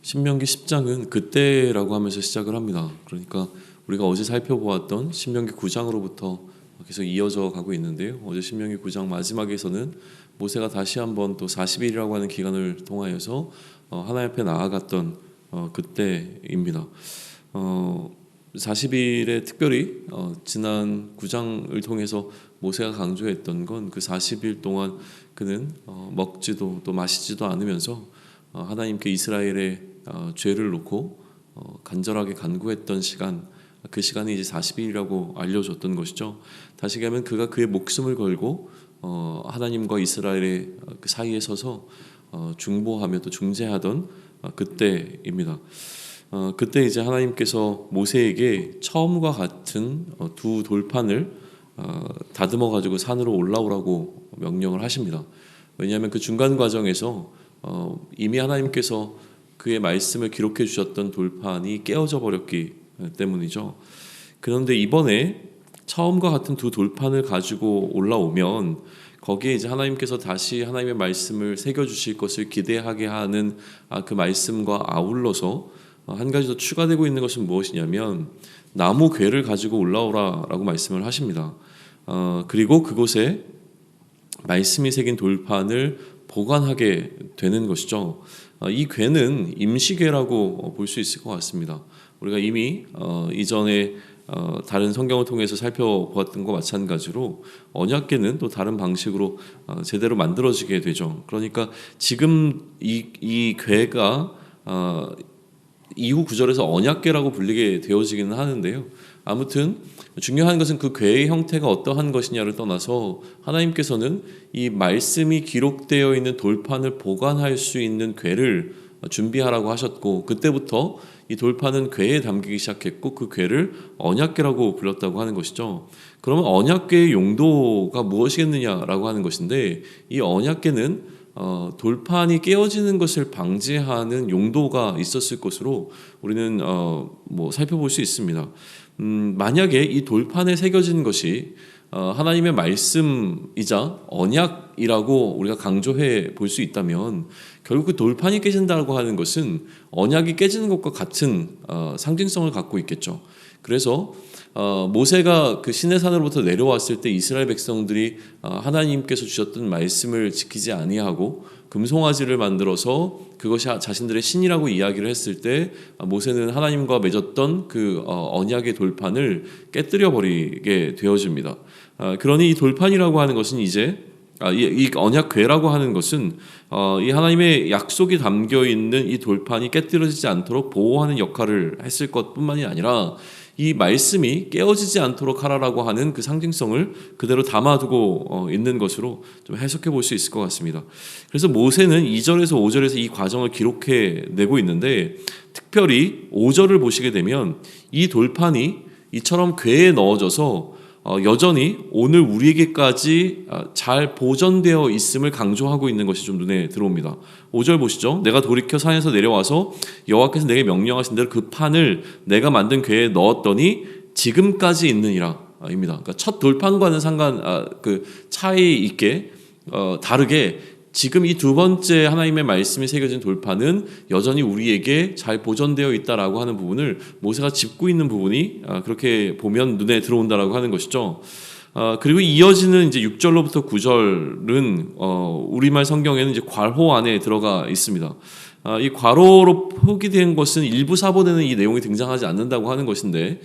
신명기 10장은 그때라고 하면서 시작을 합니다. 그러니까 우리가 어제 살펴보았던 신명기 9장으로부터 계속 이어져 가고 있는데요. 어제 신명기 9장 마지막에서는 모세가 다시 한번 또 40일이라고 하는 기간을 통하여서 하나님 앞에 나아갔던 그때입니다. 40일에 특별히 지난 9장을 통해서 모세가 강조했던 건 그 40일 동안 그는 먹지도 또 마시지도 않으면서 하나님께 이스라엘의 죄를 놓고 간절하게 간구했던 시간, 그 시간이 이제 40일이라고 알려줬던 것이죠. 다시 얘기하면 그가 그의 목숨을 걸고 하나님과 이스라엘의 그 사이에 서서 중보하며 또 중재하던 그때입니다. 그때 이제 하나님께서 모세에게 처음과 같은 두 돌판을 다듬어 가지고 산으로 올라오라고 명령을 하십니다. 왜냐하면 그 중간 과정에서 이미 하나님께서 그의 말씀을 기록해 주셨던 돌판이 깨어져 버렸기 때문이죠. 그런데 이번에 처음과 같은 두 돌판을 가지고 올라오면 거기에 이제 하나님께서 다시 하나님의 말씀을 새겨 주실 것을 기대하게 하는 그 말씀과 아울러서 한 가지 더 추가되고 있는 것은 무엇이냐면 나무 궤를 가지고 올라오라라고 말씀을 하십니다. 그리고 그곳에 말씀이 새긴 돌판을 보관하게 되는 것이죠. 이 궤는 임시궤라고 볼 수 있을 것 같습니다. 우리가 이미 이전에 다른 성경을 통해서 살펴보았던 것과 마찬가지로 언약궤는 또 다른 방식으로 제대로 만들어지게 되죠. 그러니까 지금 이 궤가 이후 구절에서 언약궤라고 불리게 되어지기는 하는데요. 아무튼 중요한 것은 그 궤의 형태가 어떠한 것이냐를 떠나서 하나님께서는 이 말씀이 기록되어 있는 돌판을 보관할 수 있는 궤를 준비하라고 하셨고, 그때부터 이 돌판은 궤에 담기기 시작했고 그 궤를 언약궤라고 불렀다고 하는 것이죠. 그러면 언약궤의 용도가 무엇이겠느냐라고 하는 것인데, 이 언약궤는 돌판이 깨어지는 것을 방지하는 용도가 있었을 것으로 우리는 살펴볼 수 있습니다. 만약에 이 돌판에 새겨진 것이 하나님의 말씀이자 언약이라고 우리가 강조해 볼 수 있다면 결국 그 돌판이 깨진다고 하는 것은 언약이 깨지는 것과 같은 상징성을 갖고 있겠죠. 그래서 모세가 그 시내산으로부터 내려왔을 때 이스라엘 백성들이 하나님께서 주셨던 말씀을 지키지 아니하고 금송아지를 만들어서 그것이 자신들의 신이라고 이야기를 했을 때 모세는 하나님과 맺었던 그 언약의 돌판을 깨뜨려 버리게 되어집니다. 그러니 이 돌판이라고 하는 것은 이제 이 언약궤라고 하는 것은 이 하나님의 약속이 담겨 있는 이 돌판이 깨뜨려지지 않도록 보호하는 역할을 했을 것뿐만이 아니라 이 말씀이 깨어지지 않도록 하라라고 하는 그 상징성을 그대로 담아두고 있는 것으로 좀 해석해 볼 수 있을 것 같습니다. 그래서 모세는 2절에서 5절에서 이 과정을 기록해 내고 있는데, 특별히 5절을 보시게 되면 이 돌판이 이처럼 궤에 넣어져서 여전히 오늘 우리에게까지 잘 보존되어 있음을 강조하고 있는 것이 좀 눈에 들어옵니다. 5절 보시죠. 내가 돌이켜 산에서 내려와서 여호와께서 내게 명령하신 대로 그 판을 내가 만든 궤에 넣었더니 지금까지 있느니라 입니다. 그러니까 첫 돌판과는 그 차이 있게 다르게 지금 이 두 번째 하나님의 말씀이 새겨진 돌판은 여전히 우리에게 잘 보존되어 있다라고 하는 부분을 모세가 짚고 있는 부분이 그렇게 보면 눈에 들어온다라고 하는 것이죠. 그리고 이어지는 이제 6절로부터 9절은 우리말 성경에는 이제 괄호 안에 들어가 있습니다. 이 괄호로 표기된 것은 일부 사본에는 이 내용이 등장하지 않는다고 하는 것인데,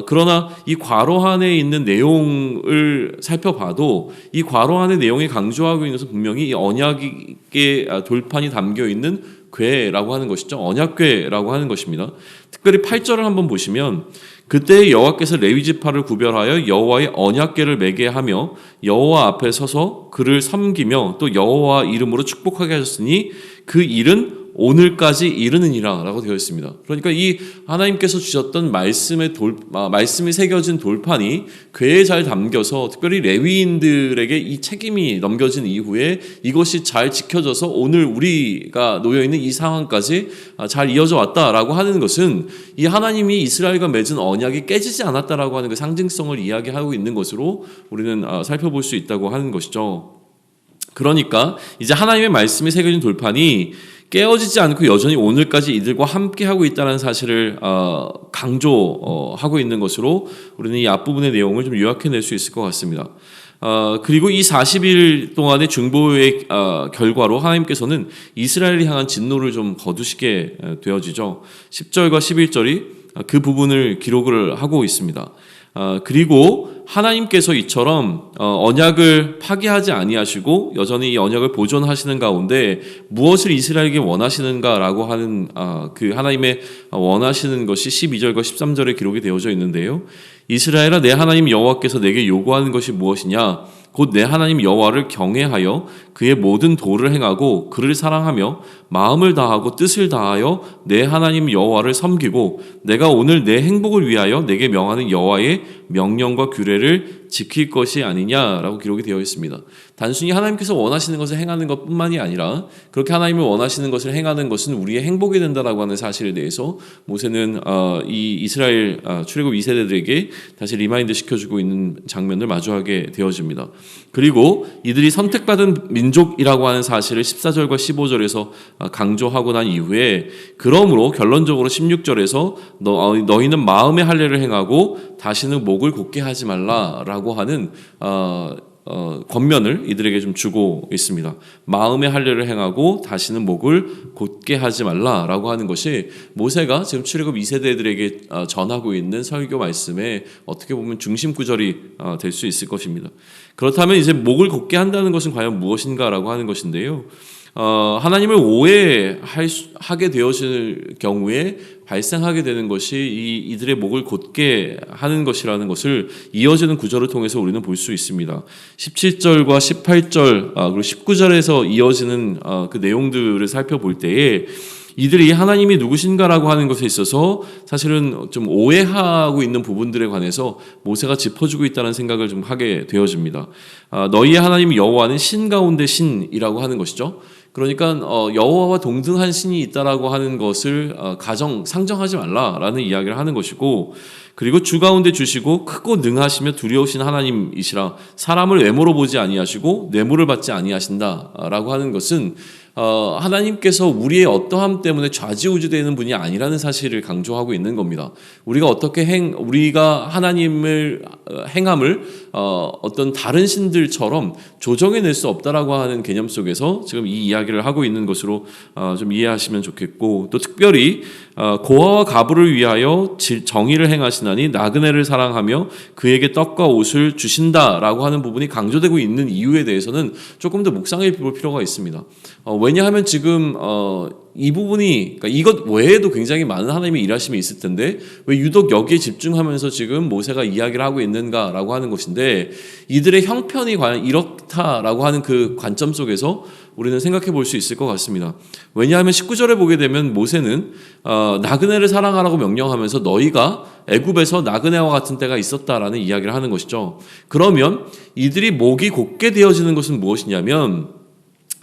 그러나 이 괄호 안에 있는 내용을 살펴봐도 이 괄호 안의 내용이 강조하고 있는 것은 분명히 이 언약의 돌판이 담겨 있는 궤라고 하는 것이죠. 언약궤라고 하는 것입니다. 특별히 8절을 한번 보시면 그때 여호와께서 레위 지파를 구별하여 여호와의 언약궤를 매게 하며 여호와 앞에 서서 그를 섬기며 또 여호와 이름으로 축복하게 하셨으니 그 일은 오늘까지 이르느니라 라고 되어 있습니다. 그러니까 이 하나님께서 주셨던 말씀이 새겨진 돌판이 궤에 잘 담겨서 특별히 레위인들에게 이 책임이 넘겨진 이후에 이것이 잘 지켜져서 오늘 우리가 놓여있는 이 상황까지 잘 이어져 왔다라고 하는 것은 이 하나님이 이스라엘과 맺은 언약이 깨지지 않았다라고 하는 그 상징성을 이야기하고 있는 것으로 우리는 살펴볼 수 있다고 하는 것이죠. 그러니까 이제 하나님의 말씀이 새겨진 돌판이 깨어지지 않고 여전히 오늘까지 이들과 함께하고 있다는 사실을 강조하고 있는 것으로 우리는 이 앞부분의 내용을 좀 요약해낼 수 있을 것 같습니다. 그리고 이 40일 동안의 중보의 결과로 하나님께서는 이스라엘을 향한 진노를 좀 거두시게 되어지죠. 10절과 11절이 그 부분을 기록을 하고 있습니다. 그리고 하나님께서 이처럼 언약을 파기하지 아니하시고 여전히 이 언약을 보존하시는 가운데 무엇을 이스라엘에게 원하시는가라고 하는 그 하나님의 원하시는 것이 12절과 13절에 기록이 되어져 있는데요. 이스라엘아, 내 하나님 여호와께서 내게 요구하는 것이 무엇이냐? 곧 내 하나님 여호와를 경외하여 그의 모든 도를 행하고 그를 사랑하며 마음을 다하고 뜻을 다하여 내 하나님 여호와를 섬기고 내가 오늘 내 행복을 위하여 내게 명하는 여호와의 명령과 규례를 지킬 것이 아니냐라고 기록이 되어 있습니다. 단순히 하나님께서 원하시는 것을 행하는 것뿐만이 아니라 그렇게 하나님을 원하시는 것을 행하는 것은 우리의 행복이 된다라고 하는 사실에 대해서 모세는 이 이스라엘 출애굽 2세대들에게 다시 리마인드 시켜주고 있는 장면을 마주하게 되어집니다. 그리고 이들이 선택받은 민족이라고 하는 사실을 14절과 15절에서 강조하고 난 이후에 그러므로 결론적으로 16절에서 너희는 마음의 할례를 행하고 다시는 목을 곧게 하지 말라라고 하는 권면을 이들에게 좀 주고 있습니다. 마음의 할례를 행하고 다시는 목을 곧게 하지 말라라고 하는 것이 모세가 지금 출애굽 2세대들에게 전하고 있는 설교 말씀의 어떻게 보면 중심 구절이 될 수 있을 것입니다. 그렇다면 이제 목을 곧게 한다는 것은 과연 무엇인가라고 하는 것인데요. 하나님을 오해하게 되어질 경우에 발생하게 되는 것이 이들의 목을 곧게 하는 것이라는 것을 이어지는 구절을 통해서 우리는 볼 수 있습니다. 17절과 18절 그리고 19절에서 이어지는 그 내용들을 살펴볼 때에 이들이 하나님이 누구신가라고 하는 것에 있어서 사실은 좀 오해하고 있는 부분들에 관해서 모세가 짚어주고 있다는 생각을 좀 하게 되어집니다. 너희의 하나님 여호와는 신 가운데 신이라고 하는 것이죠. 그러니까 여호와와 동등한 신이 있다라고 하는 것을 상정하지 말라라는 이야기를 하는 것이고, 그리고 주 가운데 주시고 크고 능하시며 두려우신 하나님이시라 사람을 외모로 보지 아니하시고 뇌물을 받지 아니하신다라고 하는 것은 하나님께서 우리의 어떠함 때문에 좌지우지되는 분이 아니라는 사실을 강조하고 있는 겁니다. 우리가 하나님을 행함을 어떤 다른 신들처럼 조정해낼 수 없다라고 하는 개념 속에서 지금 이 이야기를 하고 있는 것으로 좀 이해하시면 좋겠고, 또 특별히 고아와 가부를 위하여 정의를 행하시나니 나그네를 사랑하며 그에게 떡과 옷을 주신다라고 하는 부분이 강조되고 있는 이유에 대해서는 조금 더 묵상해 볼 필요가 있습니다. 왜냐하면 지금 이 부분이, 그러니까 이것 외에도 굉장히 많은 하나님의 일하심이 있을 텐데 왜 유독 여기에 집중하면서 지금 모세가 이야기를 하고 있는가라고 하는 것인데, 이들의 형편이 과연 이렇다라고 하는 그 관점 속에서 우리는 생각해 볼 수 있을 것 같습니다. 왜냐하면 19절에 보게 되면 모세는 나그네를 사랑하라고 명령하면서 너희가 애굽에서 나그네와 같은 때가 있었다라는 이야기를 하는 것이죠. 그러면 이들이 목이 곧게 되어지는 것은 무엇이냐면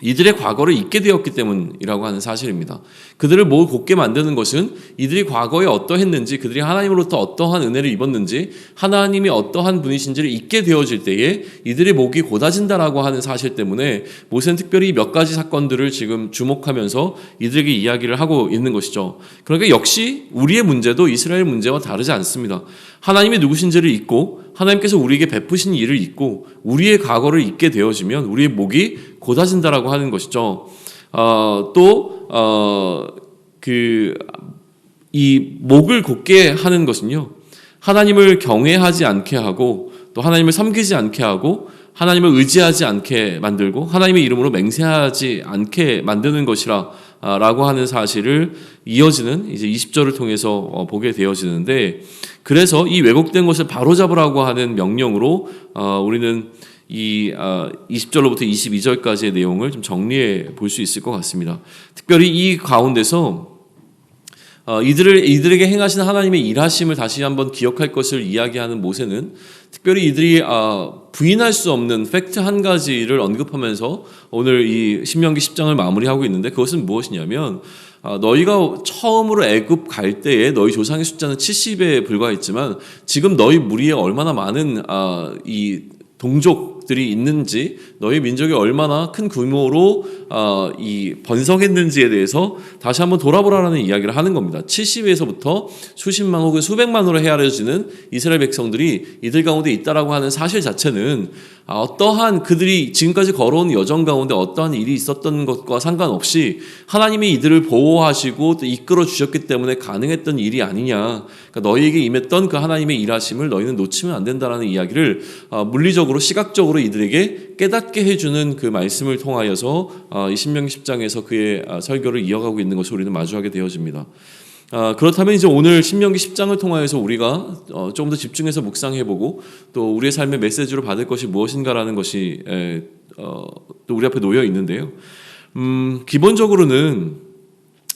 이들의 과거를 잊게 되었기 때문이라고 하는 사실입니다. 그들을 목을 곧게 만드는 것은 이들이 과거에 어떠했는지, 그들이 하나님으로부터 어떠한 은혜를 입었는지, 하나님이 어떠한 분이신지를 잊게 되어질 때에 이들의 목이 곧아진다라고 하는 사실 때문에 모세는 특별히 몇 가지 사건들을 지금 주목하면서 이들에게 이야기를 하고 있는 것이죠. 그러니까 역시 우리의 문제도 이스라엘 문제와 다르지 않습니다. 하나님이 누구신지를 잊고 하나님께서 우리에게 베푸신 일을 잊고 우리의 과거를 잊게 되어지면 우리의 목이 곧아진다라고 하는 것이죠. 이 목을 곧게 하는 것은요, 하나님을 경외하지 않게 하고 또 하나님을 섬기지 않게 하고 하나님을 의지하지 않게 만들고 하나님의 이름으로 맹세하지 않게 만드는 것이라 라고 하는 사실을 이어지는 이제 20절을 통해서 보게 되어지는데, 그래서 이 왜곡된 것을 바로잡으라고 하는 명령으로 우리는 이 20절로부터 22절까지의 내용을 좀 정리해 볼 수 있을 것 같습니다. 특별히 이 가운데서 이들에게 행하신 하나님의 일하심을 다시 한번 기억할 것을 이야기하는 모세는 특별히 이들이 부인할 수 없는 팩트 한 가지를 언급하면서 오늘 이 신명기 10장을 마무리하고 있는데, 그것은 무엇이냐면 너희가 처음으로 애굽 갈 때에 너희 조상의 숫자는 70에 불과했지만 지금 너희 무리에 얼마나 많은 이 동족 민족들이 있는지, 너희 민족이 얼마나 큰 규모로 이 번성했는지에 대해서 다시 한번 돌아보라라는 이야기를 하는 겁니다. 70에서부터 수십만 혹은 수백만으로 헤아려지는 이스라엘 백성들이 이들 가운데 있다라고 하는 사실 자체는 어떠한 그들이 지금까지 걸어온 여정 가운데 어떠한 일이 있었던 것과 상관없이 하나님이 이들을 보호하시고 또 이끌어 주셨기 때문에 가능했던 일이 아니냐. 그러니까 너희에게 임했던 그 하나님의 일하심을 너희는 놓치면 안 된다라는 이야기를 물리적으로 시각적으로 이들에게 깨닫게 해주는 그 말씀을 통하여서 이 신명기 10장에서 그의 설교를 이어가고 있는 것을 우리는 마주하게 되어집니다. 그렇다면 이제 오늘 신명기 10장을 통하여서 우리가 조금 더 집중해서 묵상해보고 또 우리의 삶의 메시지로 받을 것이 무엇인가라는 것이 또 우리 앞에 놓여 있는데요. 기본적으로는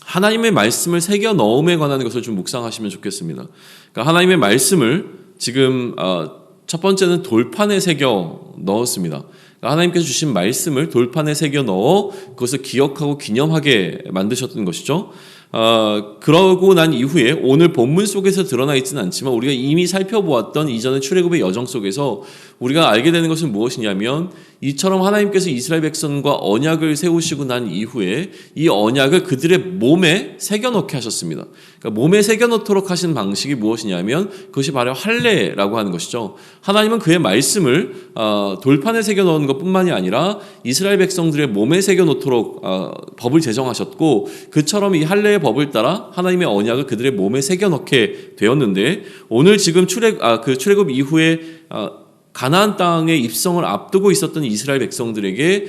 하나님의 말씀을 새겨 넣음에 관한 것을 좀 묵상하시면 좋겠습니다. 그러니까 하나님의 말씀을 지금 첫 번째는 돌판에 새겨 넣었습니다. 그러니까 하나님께서 주신 말씀을 돌판에 새겨 넣어 그것을 기억하고 기념하게 만드셨던 것이죠. 그러고 난 이후에 오늘 본문 속에서 드러나 있지는 않지만 우리가 이미 살펴보았던 이전의 출애굽의 여정 속에서 우리가 알게 되는 것은 무엇이냐면 이처럼 하나님께서 이스라엘 백성과 언약을 세우시고 난 이후에 이 언약을 그들의 몸에 새겨넣게 하셨습니다. 그러니까 몸에 새겨넣도록 하신 방식이 무엇이냐면 그것이 바로 할례라고 하는 것이죠. 하나님은 그의 말씀을 돌판에 새겨넣은 것뿐만이 아니라 이스라엘 백성들의 몸에 새겨놓도록 법을 제정하셨고 그처럼 이 할례의 법을 따라 하나님의 언약을 그들의 몸에 새겨넣게 되었는데 오늘 지금 출애굽 이후에 가나안 땅에 입성을 앞두고 있었던 이스라엘 백성들에게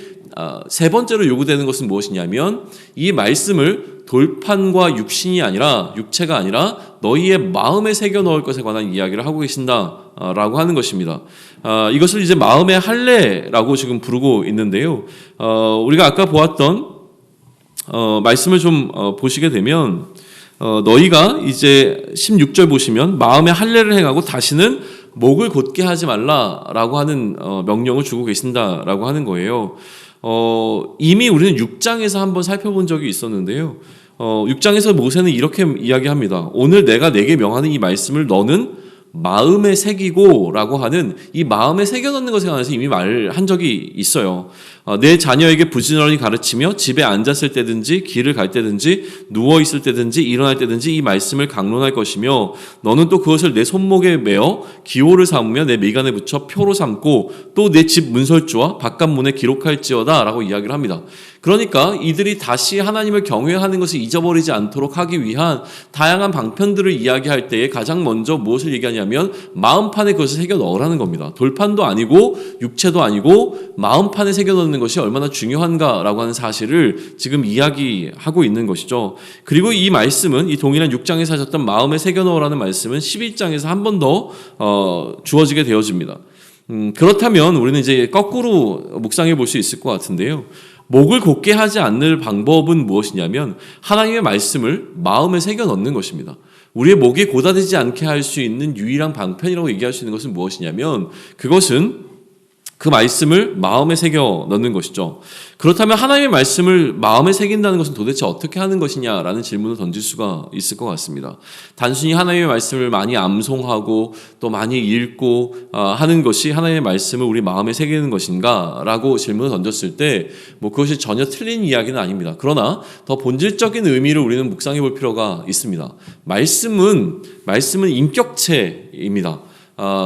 세 번째로 요구되는 것은 무엇이냐면 이 말씀을 돌판과 육체가 아니라 너희의 마음에 새겨 넣을 것에 관한 이야기를 하고 계신다라고 하는 것입니다. 이것을 이제 마음의 할례라고 지금 부르고 있는데요. 우리가 아까 보았던 말씀을 좀 보시게 되면 너희가 이제 16절 보시면 마음의 할례를 행하고 다시는 목을 곧게 하지 말라라고 하는 명령을 주고 계신다라고 하는 거예요. 이미 우리는 6장에서 한번 살펴본 적이 있었는데요. 6장에서 모세는 이렇게 이야기합니다. 오늘 내가 내게 명하는 이 말씀을 너는 마음에 새기고 라고 하는 이 마음에 새겨 넣는 것에 관해서 이미 말한 적이 있어요. 내 자녀에게 부지런히 가르치며 집에 앉았을 때든지 길을 갈 때든지 누워 있을 때든지 일어날 때든지 이 말씀을 강론할 것이며 너는 또 그것을 내 손목에 메어 기호를 삼으며 내 미간에 붙여 표로 삼고 또 내 집 문설주와 바깥 문에 기록할지어다 라고 이야기를 합니다. 그러니까 이들이 다시 하나님을 경외하는 것을 잊어버리지 않도록 하기 위한 다양한 방편들을 이야기할 때에 가장 먼저 무엇을 얘기하냐면 마음판에 그것을 새겨 넣으라는 겁니다. 돌판도 아니고 육체도 아니고 마음판에 새겨 넣는 것이 얼마나 중요한가라고 하는 사실을 지금 이야기하고 있는 것이죠. 그리고 이 말씀은 이 동일한 6장에서 하셨던 마음에 새겨 넣으라는 말씀은 11장에서 한 번 더 주어지게 되어집니다. 그렇다면 우리는 이제 거꾸로 묵상해 볼 수 있을 것 같은데요. 목을 곧게 하지 않을 방법은 무엇이냐면 하나님의 말씀을 마음에 새겨 넣는 것입니다. 우리의 목이 고다되지 않게 할 수 있는 유일한 방편이라고 얘기할 수 있는 것은 무엇이냐면 그것은 그 말씀을 마음에 새겨 넣는 것이죠. 그렇다면 하나님의 말씀을 마음에 새긴다는 것은 도대체 어떻게 하는 것이냐라는 질문을 던질 수가 있을 것 같습니다. 단순히 하나님의 말씀을 많이 암송하고 또 많이 읽고 하는 것이 하나님의 말씀을 우리 마음에 새기는 것인가? 라고 질문을 던졌을 때 그것이 전혀 틀린 이야기는 아닙니다. 그러나 더 본질적인 의미를 우리는 묵상해 볼 필요가 있습니다. 말씀은 인격체입니다.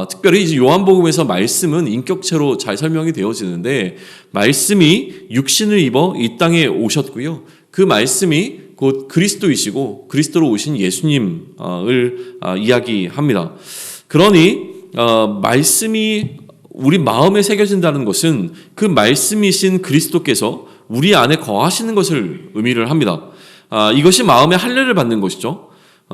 특별히 이제 요한복음에서 말씀은 인격체로 잘 설명이 되어지는데 말씀이 육신을 입어 이 땅에 오셨고요. 그 말씀이 곧 그리스도이시고 그리스도로 오신 예수님을 이야기합니다. 그러니 말씀이 우리 마음에 새겨진다는 것은 그 말씀이신 그리스도께서 우리 안에 거하시는 것을 의미를 합니다. 이것이 마음의 할례를 받는 것이죠.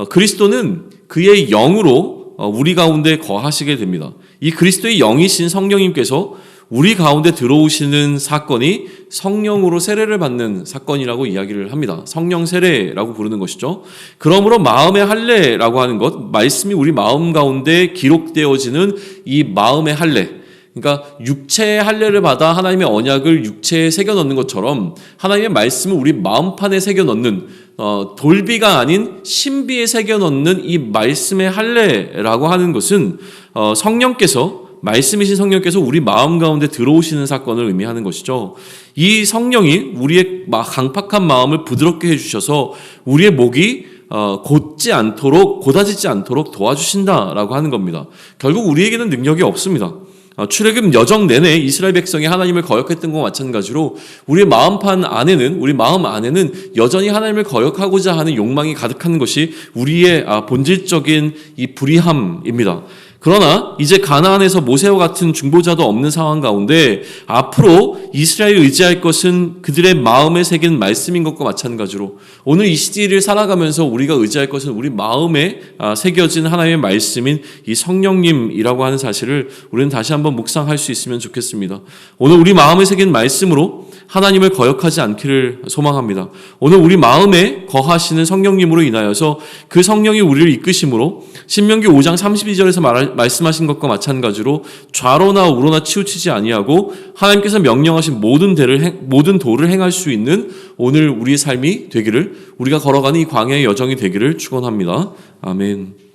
그리스도는 그의 영으로 우리 가운데 거하시게 됩니다. 이 그리스도의 영이신 성령님께서 우리 가운데 들어오시는 사건이 성령으로 세례를 받는 사건이라고 이야기를 합니다. 성령 세례라고 부르는 것이죠. 그러므로 마음의 할례라고 하는 것, 말씀이 우리 마음 가운데 기록되어지는 이 마음의 할례, 그러니까 육체의 할례를 받아 하나님의 언약을 육체에 새겨 넣는 것처럼 하나님의 말씀을 우리 마음판에 새겨 넣는 돌비가 아닌 신비에 새겨 넣는 이 말씀의 할례라고 하는 것은 성령께서 말씀이신 성령께서 우리 마음 가운데 들어오시는 사건을 의미하는 것이죠. 이 성령이 우리의 강팍한 마음을 부드럽게 해주셔서 우리의 목이 고다지지 않도록 도와주신다라고 하는 겁니다. 결국 우리에게는 능력이 없습니다. 출애굽 여정 내내 이스라엘 백성이 하나님을 거역했던 것과 마찬가지로 우리 마음 안에는 여전히 하나님을 거역하고자 하는 욕망이 가득한 것이 우리의 본질적인 이 불의함입니다. 그러나 이제 가나안에서 모세와 같은 중보자도 없는 상황 가운데 앞으로 이스라엘이 의지할 것은 그들의 마음에 새긴 말씀인 것과 마찬가지로 오늘 이 시대를 살아가면서 우리가 의지할 것은 우리 마음에 새겨진 하나님의 말씀인 이 성령님이라고 하는 사실을 우리는 다시 한번 묵상할 수 있으면 좋겠습니다. 오늘 우리 마음에 새긴 말씀으로 하나님을 거역하지 않기를 소망합니다. 오늘 우리 마음에 거하시는 성령님으로 인하여서 그 성령이 우리를 이끄심으로 신명기 5장 32절에서 말씀하신 것과 마찬가지로 좌로나 우로나 치우치지 아니하고 하나님께서 명령하신 모든 도를 행할 수 있는 오늘 우리의 삶이 되기를, 우리가 걸어가는 이 광야의 여정이 되기를 축원합니다. 아멘.